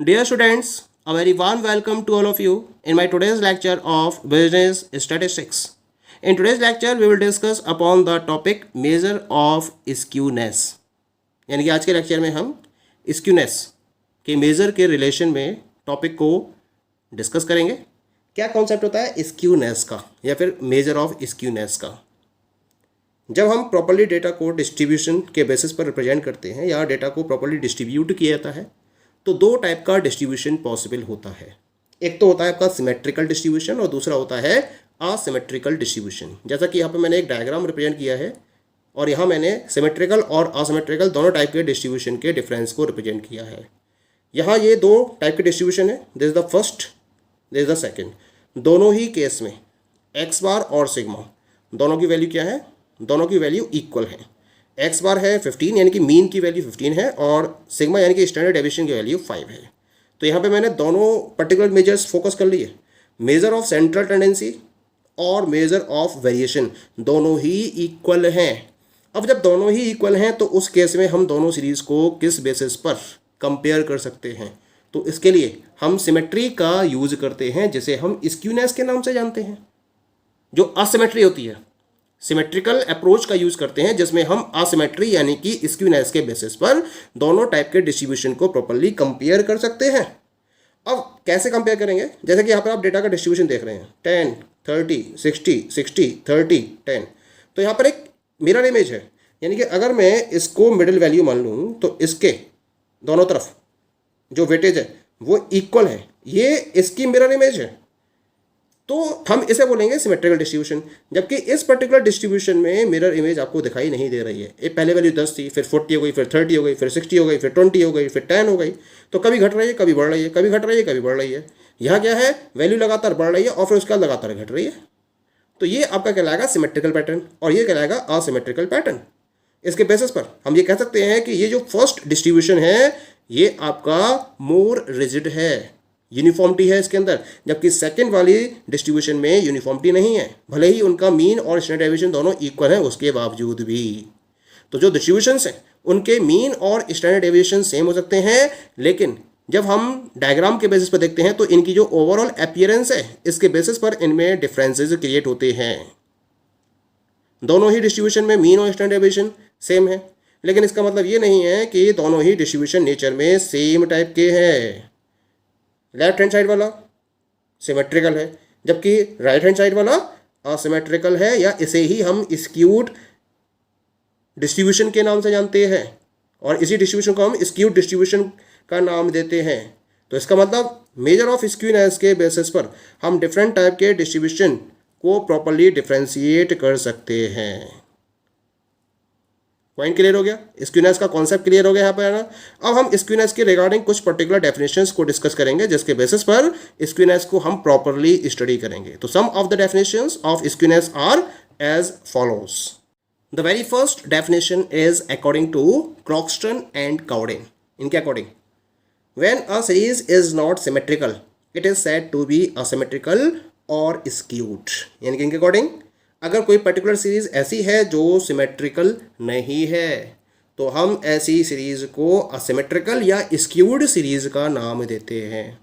Dear students, a very warm welcome to all of you in my today's lecture of Business Statistics. In today's lecture, we will discuss upon the topic measure of skewness. यानी कि आज के lecture में हम skewness के major के relation में topic को डिस्कस करेंगे. क्या कॉन्सेप्ट होता है स्क्यूनेस का या फिर मेजर ऑफ स्क्यूनेस का. जब हम प्रॉपर्ली डेटा को डिस्ट्रीब्यूशन के बेसिस पर रिप्रेजेंट करते हैं या डेटा को प्रॉपर्ली डिस्ट्रीब्यूट किया जाता है तो दो टाइप का डिस्ट्रीब्यूशन पॉसिबल होता है. एक तो होता है आपका सिमेट्रिकल डिस्ट्रीब्यूशन और दूसरा होता है असिमेट्रिकल डिस्ट्रीब्यूशन. जैसा कि यहाँ पे मैंने एक डायग्राम रिप्रेजेंट किया है और यहाँ मैंने सिमेट्रिकल और असिमेट्रिकल दोनों टाइप के डिस्ट्रीब्यूशन के डिफरेंस को रिप्रेजेंट किया है. यहाँ ये दो टाइप के डिस्ट्रीब्यूशन है. This is the first, this is the second. दोनों ही केस में एक्स बार और सिग्मा दोनों की वैल्यू क्या है, दोनों की वैल्यू इक्वल है. एक्स बार है 15 यानी कि मीन की वैल्यू 15 है और सिग्मा यानी कि स्टैंडर्ड डेविएशन की वैल्यू 5 है. तो यहाँ पे मैंने दोनों पर्टिकुलर मेजर्स फोकस कर लिए. मेजर ऑफ सेंट्रल टेंडेंसी और मेजर ऑफ वेरिएशन दोनों ही इक्वल हैं. अब जब दोनों ही इक्वल हैं तो उस केस में हम दोनों सीरीज़ को किस बेसिस पर कंपेयर कर सकते हैं. तो इसके लिए हम सिमेट्री का यूज़ करते हैं जिसे हम स्क्यूनेस के नाम से जानते हैं. जो असिमेट्री होती है सिमेट्रिकल अप्रोच का यूज़ करते हैं जिसमें हम असिमेट्री यानी कि स्क्यूनेस के बेसिस पर दोनों टाइप के डिस्ट्रीब्यूशन को प्रॉपर्ली कंपेयर कर सकते हैं. अब कैसे कंपेयर करेंगे, जैसे कि यहाँ पर आप डेटा का डिस्ट्रीब्यूशन देख रहे हैं 10, 30, 60, 60, 30, 10. तो यहाँ पर एक मिरर इमेज है. यानी कि अगर मैं इसको मिडिल वैल्यू मान लूँ तो इसके दोनों तरफ जो वेटेज है वो इक्वल है. ये इसकी मिरर इमेज है तो हम इसे बोलेंगे सिमेट्रिकल डिस्ट्रीब्यूशन. जबकि इस पर्टिकुलर डिस्ट्रीब्यूशन में मिरर इमेज आपको दिखाई नहीं दे रही है. एक पहले वैल्यू 10 थी, फिर 40 हो गई, फिर 30 हो गई, फिर 60 हो गई, फिर 20 हो गई, फिर 10 हो गई. तो कभी घट रही है, कभी बढ़ रही है, कभी घट रही है, कभी बढ़ रही है. यहाँ क्या है, वैल्यू लगातार बढ़ रही है और फिर उसका लगातार घट रही है. तो ये आपका कहलाएगा सिमेट्रिकल पैटर्न और ये कहलाएगा असिमेट्रिकल पैटर्न. इसके बेसिस पर हम ये कह सकते हैं कि ये जो फर्स्ट डिस्ट्रीब्यूशन है ये आपका मोर रिजिड है, यूनिफॉर्मिटी है इसके अंदर. जबकि सेकंड वाली डिस्ट्रीब्यूशन में यूनिफॉर्मिटी नहीं है, भले ही उनका मीन और स्टैंडर्ड डेविएशन दोनों इक्वल हैं उसके बावजूद भी. तो जो डिस्ट्रीब्यूशंस हैं उनके मीन और स्टैंडर्ड डेविएशन सेम हो सकते हैं, लेकिन जब हम डायग्राम के बेसिस पर देखते हैं तो इनकी जो ओवरऑल अपीयरेंस है इसके बेसिस पर इनमें डिफरेंसेस क्रिएट होते हैं. दोनों ही डिस्ट्रीब्यूशन में मीन और स्टैंडर्ड डेविएशन सेम है, लेकिन इसका मतलब ये नहीं है कि दोनों ही डिस्ट्रीब्यूशन नेचर में सेम टाइप के हैं. लेफ्ट हैंड साइड वाला सिमेट्रिकल है जबकि राइट हैंड साइड वाला असिमेट्रिकल है, या इसे ही हम स्क्यूड डिस्ट्रीब्यूशन के नाम से जानते हैं और इसी डिस्ट्रीब्यूशन को हम स्क्यूड डिस्ट्रीब्यूशन का नाम देते हैं. तो इसका मतलब मेजर ऑफ स्क्यूनेस के बेसिस पर हम डिफरेंट टाइप के डिस्ट्रीब्यूशन को प्रॉपर्ली डिफ्रेंशिएट कर सकते हैं. पॉइंट क्लियर हो गया, स्क्यूनेस का कॉन्सेप्ट क्लियर हो गया यहाँ पर है ना. अब हम स्क्यूनेस के रिगार्डिंग कुछ पर्टिकुलर डेफिनेशंस को डिस्कस करेंगे जिसके बेसिस पर स्क्यूनेस को हम प्रॉपर्ली स्टडी करेंगे. तो some of the definitions of skewness are as follows. The very first definition is according to Croxton and Cowden. इनके according when a series is not symmetrical it is said to be asymmetrical or skewed. यानी कि इनके according अगर कोई particular series ऐसी है जो symmetrical नहीं है तो हम ऐसी सीरीज़ को असिमेट्रिकल या स्क्यूड सीरीज़ का नाम देते हैं.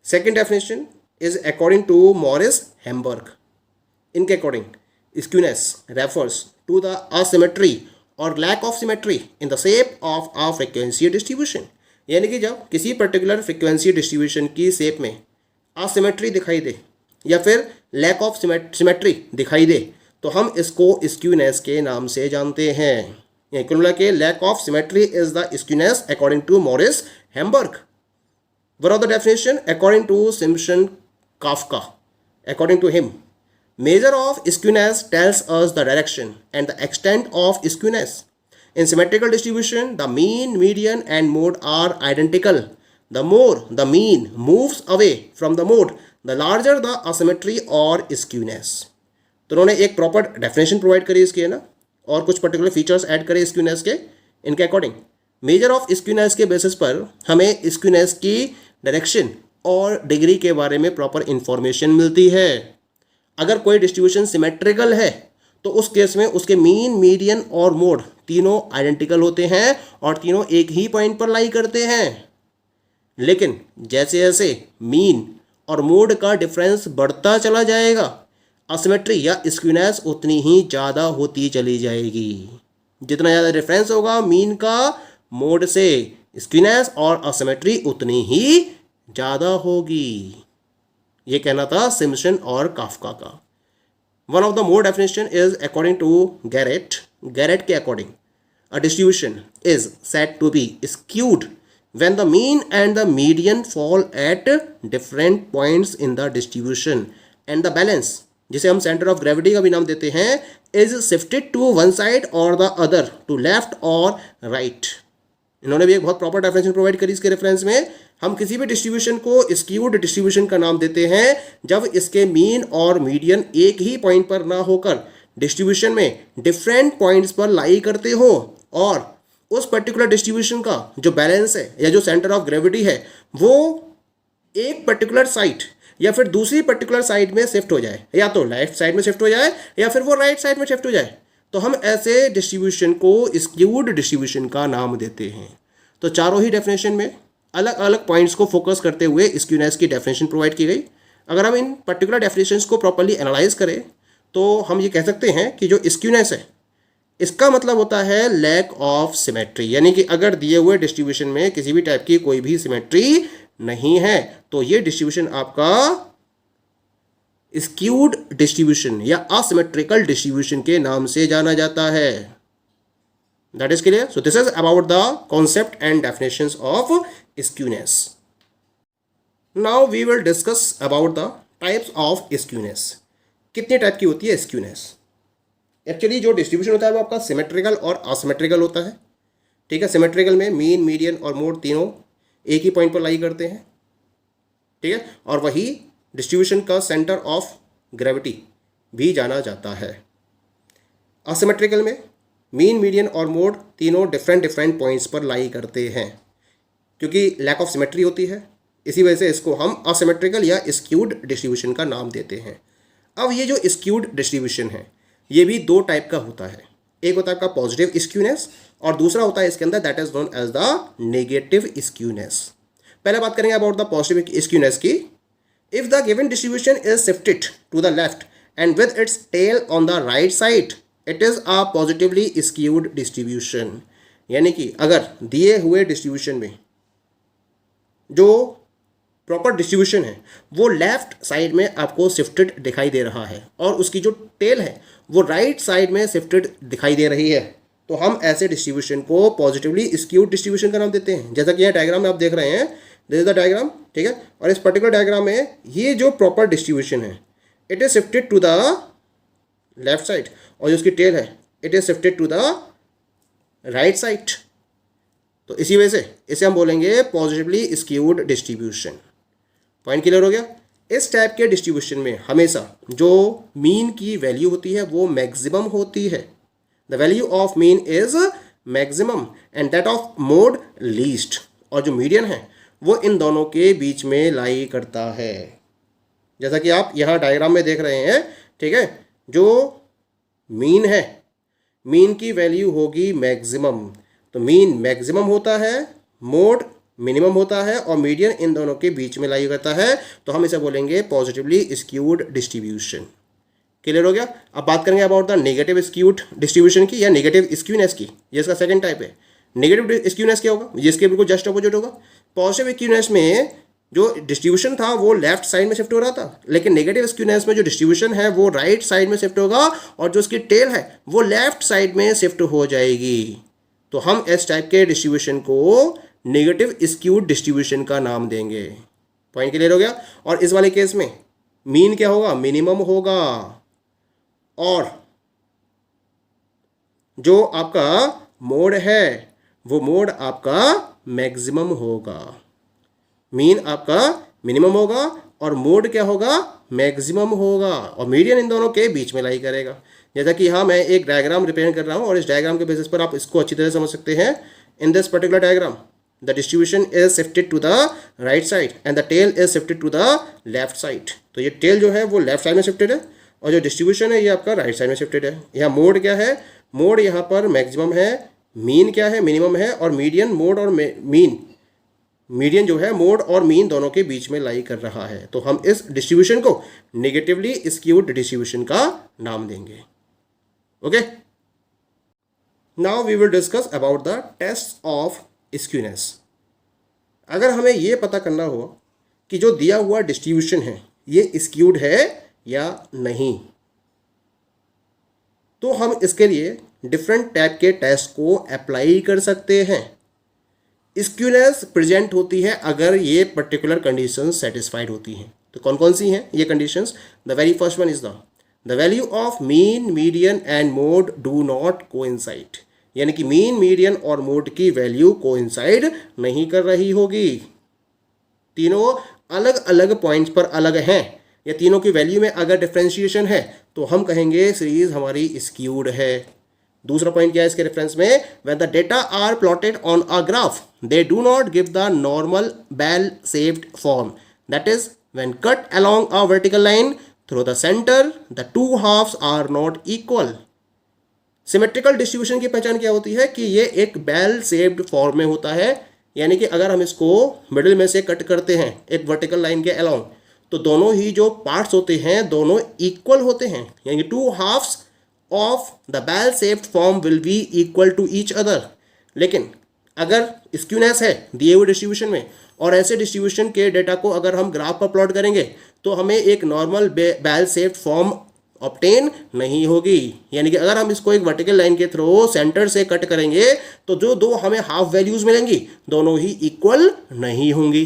Second definition is according to Morris Hamburg. इनके अकॉर्डिंग skewness refers to the asymmetry or lack of symmetry in the shape of a frequency distribution. यानी कि जब किसी पर्टिकुलर फ्रीक्वेंसी डिस्ट्रीब्यूशन की शेप में असिमेट्री दिखाई दे या फिर लैक ऑफ सिमेट्री दिखाई दे तो हम इसको स्क्यूनेस के नाम से जानते हैं. कुल मिला के lack of symmetry is the skewness according to Morris Hamburg. One of the definition according to Simpson Kafka. According to him measure of skewness tells us the direction and the extent of skewness. In symmetrical distribution, the mean, median and mode are identical. The more the mean moves away from the mode, the larger the asymmetry or skewness. तो उन्होंने एक proper definition provide करी इसकी है ना, और कुछ particular features add करे स्क्यूनेस के. इनके अकॉर्डिंग मेजर ऑफ स्क्यूनेस के बेसिस पर हमें स्क्यूनेस की डायरेक्शन और डिग्री के बारे में प्रॉपर इंफॉर्मेशन मिलती है. अगर कोई डिस्ट्रीब्यूशन सिमेट्रिकल है तो उस केस में उसके मीन, मीडियन और मोड तीनों आइडेंटिकल होते हैं और तीनों एक ही पॉइंट पर लाई करते हैं. लेकिन जैसे जैसे मीन और मोड का डिफरेंस बढ़ता चला जाएगा, असिमेट्री या स्क्यूनेस उतनी ही ज़्यादा होती चली जाएगी। जितना ज़्यादा डिफरेंस होगा मीन का मोड से, स्क्यूनेस और असिमेट्री उतनी ही ज़्यादा होगी। ये कहना था सिम्पसन और काफ्का का। One of the more definition is according to Garrett. Garrett के according a distribution is said to be skewed when the mean and the median fall at different points in the distribution and the balance, जिसे हम centre of gravity का भी नाम देते हैं, is shifted to one side or the other, to left or right। इन्होंने भी एक बहुत प्रॉपर डेफिनेशन प्रोवाइड करी इसके रेफरेंस में। हम किसी भी डिस्ट्रीब्यूशन को स्क्यूड डिस्ट्रीब्यूशन का नाम देते हैं जब इसके मीन और मीडियन एक ही पॉइंट पर ना होकर डिस्ट्रीब्यूशन में डिफरेंट पॉइंट्स पर लाई करते हो और उस पर्टिकुलर डिस्ट्रीब्यूशन का जो बैलेंस है या जो सेंटर ऑफ ग्रेविटी है वो एक पर्टिकुलर साइड या फिर दूसरी पर्टिकुलर साइड में शिफ्ट हो जाए, या तो लेफ्ट साइड में शिफ्ट हो जाए या फिर वो राइट साइड में शिफ्ट हो जाए, तो हम ऐसे डिस्ट्रीब्यूशन को स्क्यूड डिस्ट्रीब्यूशन का नाम देते हैं। तो चारों ही डेफिनेशन में अलग अलग पॉइंट्स को फोकस करते हुए स्क्यूनेस की डेफिनेशन प्रोवाइड की गई। अगर हम इन पर्टिकुलर डेफिनेशंस को प्रॉपर्ली एनालाइज करें तो हम ये कह सकते हैं कि जो स्क्यूनेस है इसका मतलब होता है लैक ऑफ सिमेट्री, यानी कि अगर दिए हुए डिस्ट्रीब्यूशन में किसी भी टाइप की कोई भी सिमेट्री नहीं है तो ये डिस्ट्रीब्यूशन आपका स्क्यूड डिस्ट्रीब्यूशन या असिमेट्रिकल डिस्ट्रीब्यूशन के नाम से जाना जाता है। That is clear. So this is about the concept and definitions of skewness. Now we will discuss about the types of skewness. कितने टाइप की होती है स्क्यूनेस? एक्चुअली जो डिस्ट्रीब्यूशन होता है वो आपका सिमेट्रिकल और असिमेट्रिकल होता है। ठीक है, सिमेट्रिकल में मीन, मीडियन और मोड तीनों एक ही पॉइंट पर लाई करते हैं। ठीक है, और वही डिस्ट्रीब्यूशन का सेंटर ऑफ ग्रेविटी भी जाना जाता है। असिमेट्रिकल में मीन, मीडियन और मोड तीनों डिफरेंट पॉइंट्स पर लाई करते हैं क्योंकि लैक ऑफ सिमेट्री होती है, इसी वजह से इसको हम असिमेट्रिकल या स्क्यूड डिस्ट्रीब्यूशन का नाम देते हैं। अब ये जो स्क्यूड डिस्ट्रीब्यूशन है ये भी दो टाइप का होता है। एक होता है आपका पॉजिटिव स्क्यूनेस और दूसरा होता है इसके अंदर that is known as the negative skewness. पहले बात करेंगे अबाउट द पॉजिटिव स्क्यूनेस की। If the given distribution is shifted to the left and with its tail on the right side it is a positively skewed distribution. यानी कि अगर दिए हुए distribution में जो प्रॉपर डिस्ट्रीब्यूशन है वो लेफ्ट साइड में आपको शिफ्टेड दिखाई दे रहा है और उसकी जो टेल है वो राइट साइड में शिफ्टेड दिखाई दे रही है, तो हम ऐसे डिस्ट्रीब्यूशन को पॉजिटिवली स्क्यूड डिस्ट्रीब्यूशन का नाम देते हैं। जैसा कि यह डायग्राम में आप देख रहे हैं, दिस इज द डायग्राम। ठीक है, और इस पर्टिकुलर डायग्राम में ये जो प्रॉपर डिस्ट्रीब्यूशन है it is shifted to the left side और जो उसकी टेल है it is shifted to the right side. तो इसी वजह से इसे हम बोलेंगे positively skewed distribution. Point clear हो गया। इस टाइप के डिस्ट्रीब्यूशन में हमेशा जो मीन की वैल्यू होती है वो मैक्सिमम होती है। The value of mean is maximum and that of mode least, और जो मीडियन है वो इन दोनों के बीच में लाई करता है, जैसा कि आप यहाँ डायग्राम में देख रहे हैं। ठीक है, जो मीन है मीन की वैल्यू होगी मैक्सिमम, तो मीन मैक्सिमम होता है, मोड मिनिमम होता है और मीडियन इन दोनों के बीच में लाई करता है, तो हम इसे बोलेंगे पॉजिटिवली स्क्यूड डिस्ट्रीब्यूशन। क्लियर हो गया। अब बात करेंगे about the negative skewed distribution की या नेगेटिव स्क्यूनेस की। ये इसका सेकंड टाइप है। नेगेटिव स्क्यूनेस क्या होगा? जिसके बिल्कुल जस्ट अपोजिट होगा। पॉजिटिव स्क्यूनेस में जो डिस्ट्रीब्यूशन था वो लेफ्ट साइड में शिफ्ट हो रहा था, लेकिन नेगेटिव स्क्यूनेस में जो डिस्ट्रीब्यूशन है वो राइट साइड में शिफ्ट होगा और जो उसकी टेल है वो लेफ्ट साइड में शिफ्ट हो जाएगी। तो हम इस टाइप के डिस्ट्रीब्यूशन को नेगेटिव स्क्यूड डिस्ट्रीब्यूशन का नाम देंगे। पॉइंट क्लियर हो गया। और इस वाले केस में मीन क्या होगा? मिनिमम होगा और जो आपका मोड है वो मोड आपका मैक्सिमम होगा। मीन आपका मिनिमम होगा और मोड क्या होगा? मैक्सिमम होगा, और मीडियन इन दोनों के बीच में लाई करेगा। जैसा कि यहाँ मैं एक डायग्राम रिप्रेजेंट कर रहा हूँ और इस डायग्राम के बेसिस पर आप इसको अच्छी तरह समझ सकते हैं। In this particular diagram the distribution is shifted to the right side and the tail is shifted to the left side। तो ये टेल जो है वो लेफ्ट साइड में शिफ्टेड है और जो डिस्ट्रीब्यूशन है ये आपका राइट साइड में शिफ्टेड है। यहाँ मोड क्या है? मोड यहाँ पर मैक्सिमम है, मीन क्या है? मिनिमम है, और मीडियन, मोड और मीन मीडियन जो है मोड और मीन दोनों के बीच में लाई कर रहा है, तो हम इस डिस्ट्रीब्यूशन को नेगेटिवली स्क्यूड डिस्ट्रीब्यूशन का नाम देंगे। Okay, now we will discuss about the test of skewness. अगर हमें यह पता करना हो कि जो दिया हुआ डिस्ट्रीब्यूशन है ये स्क्यूड है या नहीं, तो हम इसके लिए डिफरेंट टाइप के टेस्ट को अप्लाई कर सकते हैं। स्क्यूनेस प्रेजेंट होती है अगर ये पर्टिकुलर कंडीशंस सेटिस्फाइड होती हैं। तो कौन कौन सी हैं ये conditions? The very first one is the value of mean, median and mode do not coincide, यानी कि मीन, मीडियन और मोड की वैल्यू कोइंसाइड नहीं कर रही होगी। तीनों अलग अलग पॉइंट्स पर अलग हैं या तीनों की वैल्यू में अगर डिफरेंशिएशन है तो हम कहेंगे सीरीज हमारी स्क्यूड है। दूसरा पॉइंट क्या है इसके रेफरेंस में? When the data are plotted on a graph they do not give the normal bell shaped form, that is when cut along a vertical line through the centre the two halves are not equal. Symmetrical distribution की पहचान क्या होती है कि ये एक bell shaped form में होता है, यानी कि अगर हम इसको मिडिल में से कट करते हैं एक वर्टिकल लाइन के अलोंग, तो दोनों ही जो पार्ट्स होते हैं दोनों इक्वल होते हैं, यानी two halves of the bell shaped form will be equal to each other. लेकिन अगर स्क्यूनेस है दिए हुए डिस्ट्रीब्यूशन में और ऐसे डिस्ट्रीब्यूशन के डेटा को अगर हम ग्राफ पर प्लॉट करेंगे तो हमें एक normal bell shaped form obtain नहीं होगी, यानी कि अगर हम इसको एक वर्टिकल लाइन के थ्रू सेंटर से कट करेंगे तो जो दो हमें हाफ वैल्यूज मिलेंगी दोनों ही इक्वल नहीं होंगी।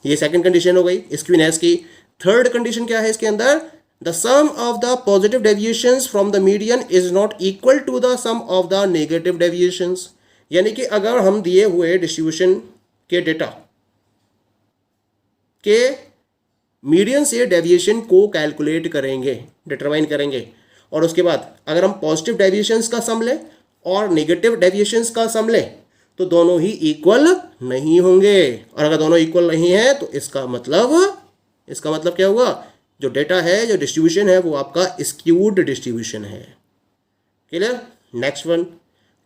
ये सेकंड कंडीशन हो गई स्क्यूनेस की। थर्ड कंडीशन क्या है इसके अंदर? The sum of the positive deviations from the median is not equal to the sum of the negative deviations, यानी कि अगर हम दिए हुए डिस्ट्रीब्यूशन के डेटा के मीडियन से डेविएशन को कैलकुलेट करेंगे, डिटरमाइन करेंगे, और उसके बाद अगर हम पॉजिटिव डेविएशंस का सम लें और नेगेटिव डेविएशंस का सम लें तो दोनों ही इक्वल नहीं होंगे, और अगर दोनों इक्वल नहीं है तो इसका मतलब क्या होगा? जो डेटा है, जो डिस्ट्रीब्यूशन है वो आपका स्क्यूड डिस्ट्रीब्यूशन है। Clear? Next one,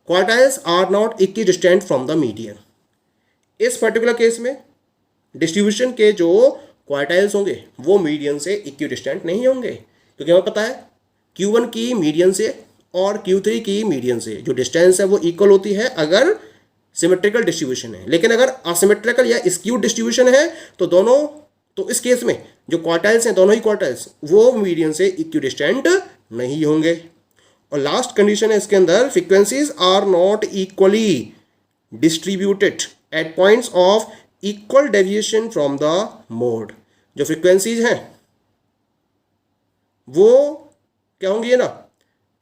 quartiles are not equidistant from the median. इस पर्टिकुलर केस में डिस्ट्रीब्यूशन के जो क्वार्टाइल्स होंगे वो मीडियन से इक्विडिस्टेंट नहीं होंगे, क्योंकि हमें पता है Q1 की मीडियन से और Q3 की मीडियन से जो डिस्टेंस है वो इक्वल होती है अगर सिमेट्रिकल डिस्ट्रीब्यूशन है। लेकिन अगर असिमेट्रिकल या स्क्यूड डिस्ट्रीब्यूशन है तो इस केस में जो क्वार्टाइल्स हैं दोनों ही क्वार्टाइल्स वो मीडियन से इक्विडिस्टेंट नहीं होंगे। और लास्ट कंडीशन है इसके अंदर, frequencies are not equally distributed at points of equal deviation from the mode. जो फ्रीक्वेंसीज हैं वो क्या होंगी है ना,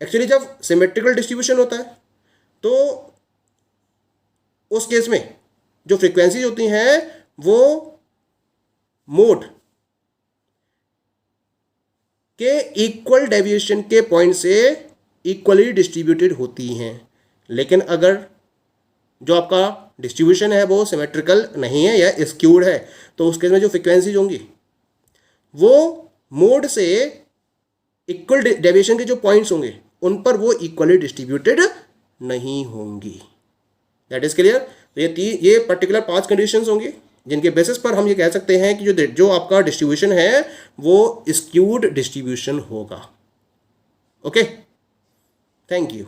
एक्चुअली जब सिमेट्रिकल डिस्ट्रीब्यूशन होता है तो उस केस में जो फ्रीक्वेंसीज होती हैं वो मोड के इक्वल डेविएशन के पॉइंट से इक्वली डिस्ट्रीब्यूटेड होती हैं। लेकिन अगर जो आपका डिस्ट्रीब्यूशन है वो सिमेट्रिकल नहीं है या स्क्यूड है तो उस केस में जो फ्रीक्वेंसीज होंगी वो मोड से इक्वल डेविएशन के जो पॉइंट्स होंगे उन पर वो इक्वली डिस्ट्रीब्यूटेड नहीं होंगी। That is clear? तो ये पर्टिकुलर 5 कंडीशंस होंगी जिनके बेसिस पर हम ये कह सकते हैं कि जो आपका डिस्ट्रीब्यूशन है वो स्क्यूड डिस्ट्रीब्यूशन होगा। Okay, thank you.